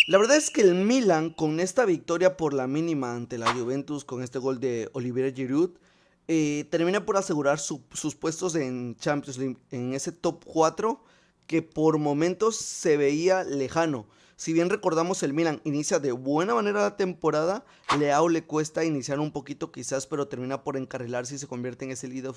La verdad es que el Milan, con esta victoria por la mínima ante la Juventus, con este gol de Olivier Giroud, termina por asegurar sus puestos en Champions League, en ese top 4 que por momentos se veía lejano. Si bien recordamos el Milan inicia de buena manera la temporada, Leao le cuesta iniciar un poquito quizás, pero termina por encarrilarse y se convierte en ese líder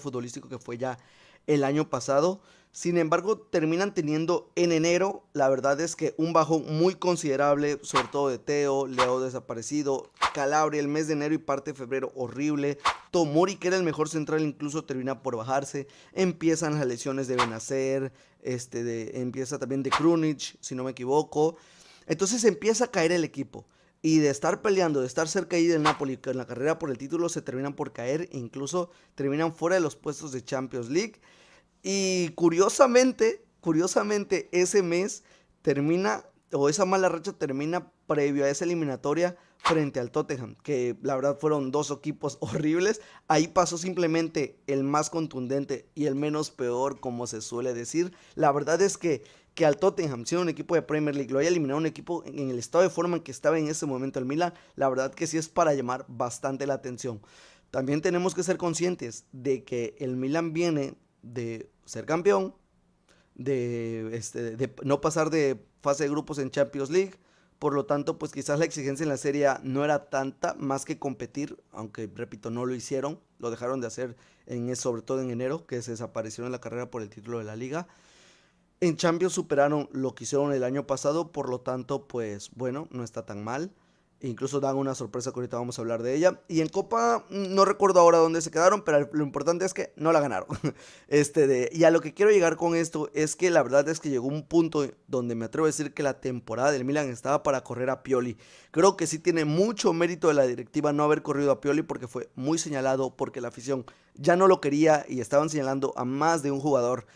futbolístico que fue ya el año pasado. Sin embargo, terminan teniendo en enero, la verdad es que un bajón muy considerable, sobre todo de Teo, Leo desaparecido, Calabria el mes de enero y parte de febrero horrible, Tomori que era el mejor central incluso termina por bajarse, empiezan las lesiones de Benacer, empieza también de Krunic, si no me equivoco, entonces empieza a caer el equipo. Y de estar peleando, de estar cerca ahí del Napoli, que en la carrera por el título se terminan por caer e incluso terminan fuera de los puestos de Champions League. Y curiosamente, ese mes termina, o esa mala racha termina previo a esa eliminatoria frente al Tottenham, que la verdad fueron dos equipos horribles. Ahí pasó simplemente el más contundente y el menos peor, como se suele decir. La verdad es que al Tottenham, siendo un equipo de Premier League, lo haya eliminado un equipo en el estado de forma en que estaba en ese momento el Milan, la verdad que sí es para llamar bastante la atención. También tenemos que ser conscientes de que el Milan viene de ser campeón, de no pasar de fase de grupos en Champions League. Por lo tanto, pues quizás la exigencia en la serie A no era tanta, más que competir, aunque repito, no lo hicieron, lo dejaron de hacer sobre todo en enero, que se desaparecieron en la carrera por el título de la liga. En Champions superaron lo que hicieron el año pasado, por lo tanto, pues bueno, no está tan mal. Incluso dan una sorpresa que ahorita vamos a hablar de ella. Y en Copa, no recuerdo ahora dónde se quedaron, pero lo importante es que no la ganaron. Y a lo que quiero llegar con esto es que la verdad es que llegó un punto donde me atrevo a decir que la temporada del Milan estaba para correr a Pioli. Creo que sí tiene mucho mérito de la directiva no haber corrido a Pioli porque fue muy señalado, porque la afición ya no lo quería y estaban señalando a más de un jugador.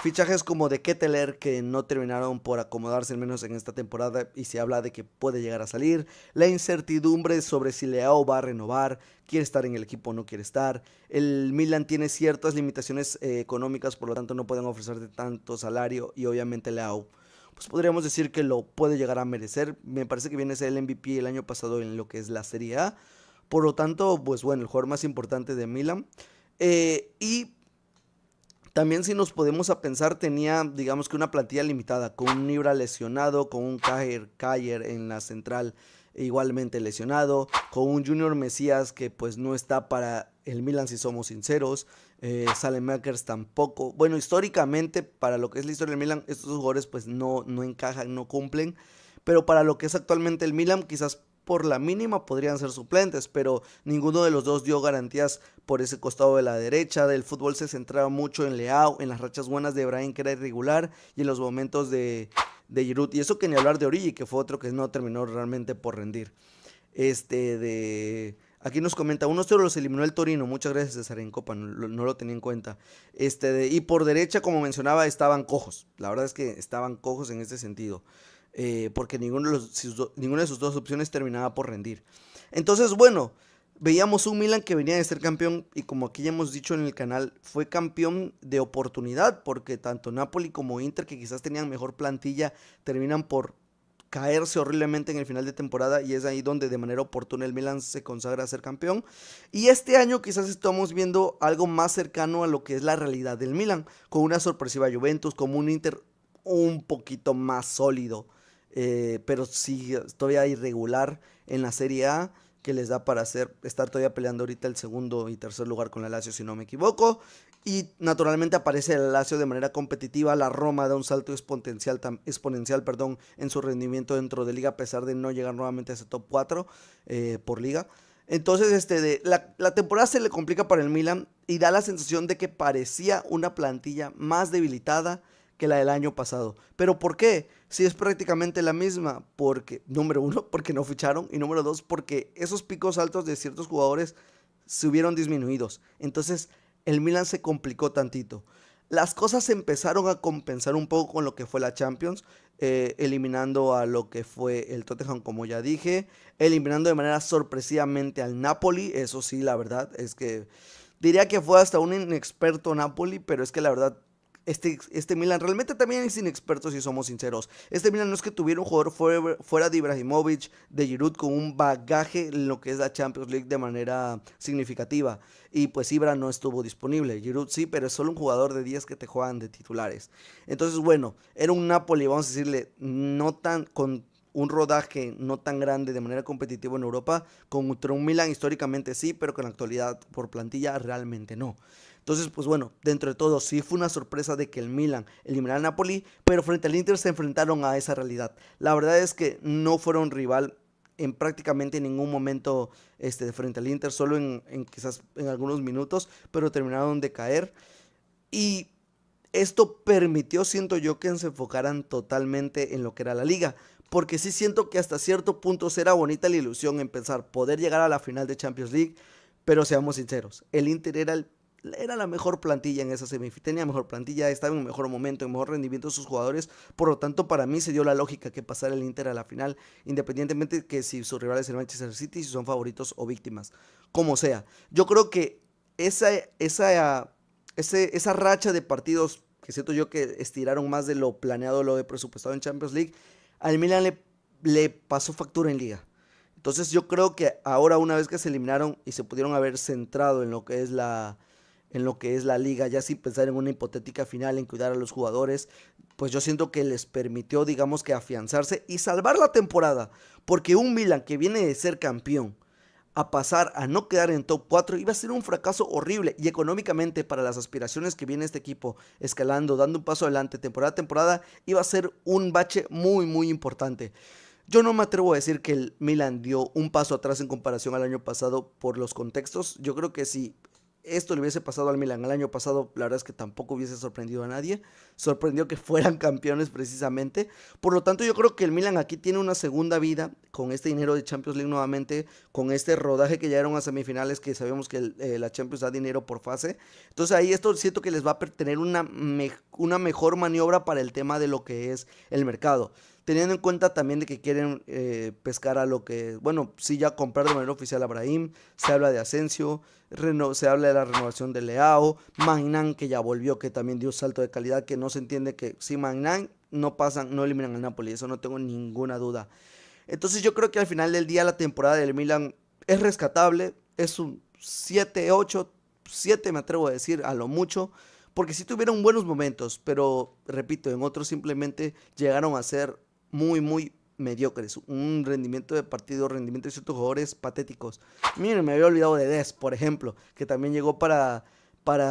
Fichajes como de Ketteler que no terminaron por acomodarse al menos en esta temporada y se habla de que puede llegar a salir. La incertidumbre sobre si Leao va a renovar, quiere estar en el equipo o no quiere estar. El Milan tiene ciertas limitaciones económicas, por lo tanto no pueden ofrecerle tanto salario y obviamente Leao pues podríamos decir que lo puede llegar a merecer. Me parece que viene a ser el MVP el año pasado en lo que es la Serie A. Por lo tanto, pues bueno, el jugador más importante de Milan. Y también si nos podemos a pensar, tenía digamos que una plantilla limitada, con un Ibra lesionado, con un Kajer en la central igualmente lesionado, con un Junior Mesías que pues no está para el Milan si somos sinceros, Saelemaekers tampoco. Bueno, históricamente para lo que es la historia del Milan, estos jugadores pues no encajan, no cumplen, pero para lo que es actualmente el Milan quizás por la mínima podrían ser suplentes, pero ninguno de los dos dio garantías por ese costado de la derecha. Del fútbol se centraba mucho en Leao, en las rachas buenas de Brahim, que era irregular, y en los momentos de Giroud. Y eso que ni hablar de Origi, que fue otro que no terminó realmente por rendir. Aquí nos comenta, 1-0 los eliminó el Torino, muchas gracias César en Copa, no lo tenía en cuenta. Y por derecha, como mencionaba, estaban cojos, la verdad es que estaban cojos en este sentido, porque ninguna de sus dos opciones terminaba por rendir. Entonces, bueno, veíamos un Milan que venía de ser campeón y como aquí ya hemos dicho en el canal, fue campeón de oportunidad, porque tanto Napoli como Inter, que quizás tenían mejor plantilla, terminan por caerse horriblemente en el final de temporada y es ahí donde de manera oportuna el Milan se consagra a ser campeón. Y este año quizás estamos viendo algo más cercano a lo que es la realidad del Milan, con una sorpresiva Juventus, como un Inter un poquito más sólido, pero sí todavía irregular en la Serie A, que les da para estar todavía peleando ahorita el segundo y tercer lugar con la Lazio si no me equivoco. Y naturalmente aparece el Lazio de manera competitiva, la Roma da un salto exponencial en su rendimiento dentro de liga a pesar de no llegar nuevamente a ese top 4 por liga. Entonces la temporada se le complica para el Milan y da la sensación de que parecía una plantilla más debilitada que la del año pasado. ¿Pero por qué? Si es prácticamente la misma, porque, número uno, porque no ficharon, y número dos, porque esos picos altos de ciertos jugadores se hubieron disminuidos. Entonces, el Milan se complicó tantito. Las cosas empezaron a compensar un poco con lo que fue la Champions, eliminando a lo que fue el Tottenham, como ya dije, eliminando de manera sorpresivamente al Napoli, eso sí, la verdad es que diría que fue hasta un inexperto Napoli, pero es que la verdad este Milan realmente también es inexperto, si somos sinceros. Este Milan no es que tuviera un jugador fuera de Ibrahimovic, de Giroud, con un bagaje en lo que es la Champions League de manera significativa. Y pues Ibra no estuvo disponible. Giroud sí, pero es solo un jugador de 10 que te juegan de titulares. Entonces, bueno, era un Napoli, vamos a decirle, no tan con un rodaje no tan grande de manera competitiva en Europa, contra un Milan históricamente sí, pero con la actualidad por plantilla realmente no. Entonces, pues bueno, dentro de todo sí fue una sorpresa de que el Milan eliminara al Napoli, pero frente al Inter se enfrentaron a esa realidad. La verdad es que no fueron rival en prácticamente ningún momento frente al Inter, solo quizás en algunos minutos, pero terminaron de caer. Y esto permitió, siento yo, que se enfocaran totalmente en lo que era la liga. Porque sí siento que hasta cierto punto será bonita la ilusión empezar poder llegar a la final de Champions League, pero seamos sinceros, el Inter era la mejor plantilla en esa semifinal, tenía mejor plantilla, estaba en un mejor momento, en mejor rendimiento de sus jugadores, por lo tanto para mí se dio la lógica que pasara el Inter a la final, independientemente de que si sus rivales el Manchester City, si son favoritos o víctimas, como sea. Yo creo que esa racha de partidos que siento yo que estiraron más de lo planeado, lo de presupuestado en Champions League, al Milan le pasó factura en liga. Entonces yo creo que ahora, una vez que se eliminaron y se pudieron haber centrado en lo que es la liga, ya sin pensar en una hipotética final, en cuidar a los jugadores, pues yo siento que les permitió, digamos, que afianzarse y salvar la temporada, porque un Milan que viene de ser campeón a pasar a no quedar en top 4 iba a ser un fracaso horrible, y económicamente para las aspiraciones que viene este equipo escalando, dando un paso adelante temporada a temporada, iba a ser un bache muy muy importante. Yo no me atrevo a decir que el Milan dio un paso atrás en comparación al año pasado por los contextos. Yo creo que si esto le hubiese pasado al Milan el año pasado, la verdad es que tampoco hubiese sorprendido a nadie. Sorprendió que fueran campeones precisamente. Por lo tanto, yo creo que el Milan aquí tiene una segunda vida con este dinero de Champions League nuevamente, con este rodaje que ya eran a semifinales, que sabemos que la Champions da dinero por fase. Entonces ahí esto siento que les va a tener una mejor maniobra para el tema de lo que es el mercado, teniendo en cuenta también de que quieren pescar a lo que, bueno, sí, ya comprar de manera oficial a Brahim, se habla de Asensio, se habla de la renovación de Leao, Magnan, que ya volvió, que también dio un salto de calidad, que no se entiende que si Magnan no pasan, no eliminan al Napoli, eso no tengo ninguna duda. Entonces yo creo que al final del día la temporada del Milan es rescatable, es un 7-8, 7 me atrevo a decir a lo mucho, porque sí tuvieron buenos momentos, pero repito, en otros simplemente llegaron a ser muy, muy mediocres. Un rendimiento de partido, rendimiento de ciertos jugadores patéticos. Miren, me había olvidado de Des, por ejemplo, que también llegó para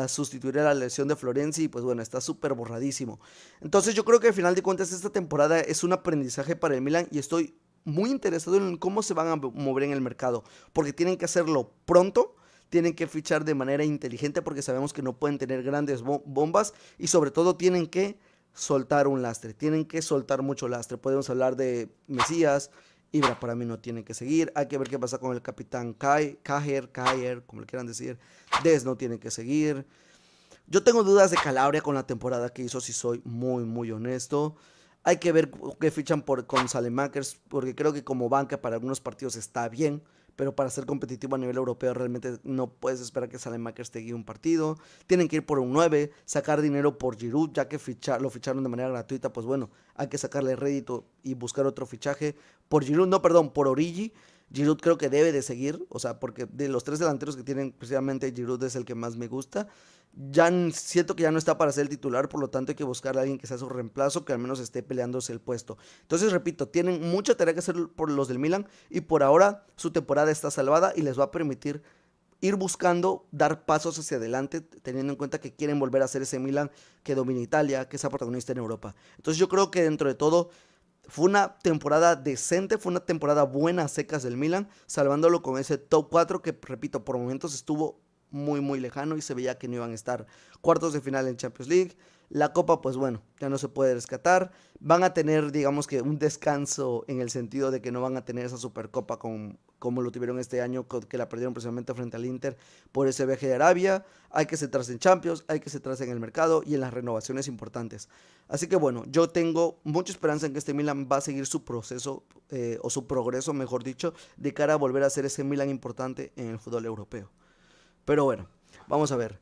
sustituir a la lesión de Florenzi y pues bueno, está súper borradísimo. Entonces yo creo que al final de cuentas esta temporada es un aprendizaje para el Milan y estoy muy interesado en cómo se van a mover en el mercado, porque tienen que hacerlo pronto, tienen que fichar de manera inteligente porque sabemos que no pueden tener grandes bombas, y sobre todo tienen que soltar un lastre, tienen que soltar mucho lastre. Podemos hablar de Mesías, Ibra para mí no tiene que seguir, hay que ver qué pasa con el capitán Kajer, como le quieran decir, Des no tiene que seguir. Yo tengo dudas de Calabria con la temporada que hizo, si soy muy muy honesto. Hay que ver qué fichan con Salemakers, porque creo que como banca para algunos partidos está bien, pero para ser competitivo a nivel europeo realmente no puedes esperar que Salemakers te guíe un partido. Tienen que ir por un 9, sacar dinero por Giroud, ya que lo ficharon de manera gratuita, pues bueno, hay que sacarle rédito y buscar otro fichaje. Por Giroud, no, perdón, por Origi. Giroud creo que debe de seguir, o sea, porque de los tres delanteros que tienen, precisamente Giroud es el que más me gusta. Ya siento que ya no está para ser el titular, por lo tanto hay que buscar a alguien que sea su reemplazo, que al menos esté peleándose el puesto. Entonces, repito, tienen mucha tarea que hacer por los del Milan, y por ahora su temporada está salvada y les va a permitir ir buscando dar pasos hacia adelante, teniendo en cuenta que quieren volver a ser ese Milan que domina Italia, que es protagonista en Europa. Entonces yo creo que dentro de todo fue una temporada decente, fue una temporada buena a secas del Milan, salvándolo con ese top 4 que, repito, por momentos estuvo muy muy lejano y se veía que no iban a estar cuartos de final en Champions League. La Copa, pues bueno, ya no se puede rescatar. Van a tener, digamos, que un descanso en el sentido de que no van a tener esa Supercopa como lo tuvieron este año, que la perdieron precisamente frente al Inter por ese viaje de Arabia. Hay que centrarse en Champions, hay que centrarse en el mercado y en las renovaciones importantes. Así que bueno, yo tengo mucha esperanza en que este Milan va a seguir su proceso, o su progreso, mejor dicho, de cara a volver a ser ese Milan importante en el fútbol europeo. Pero bueno, vamos a ver.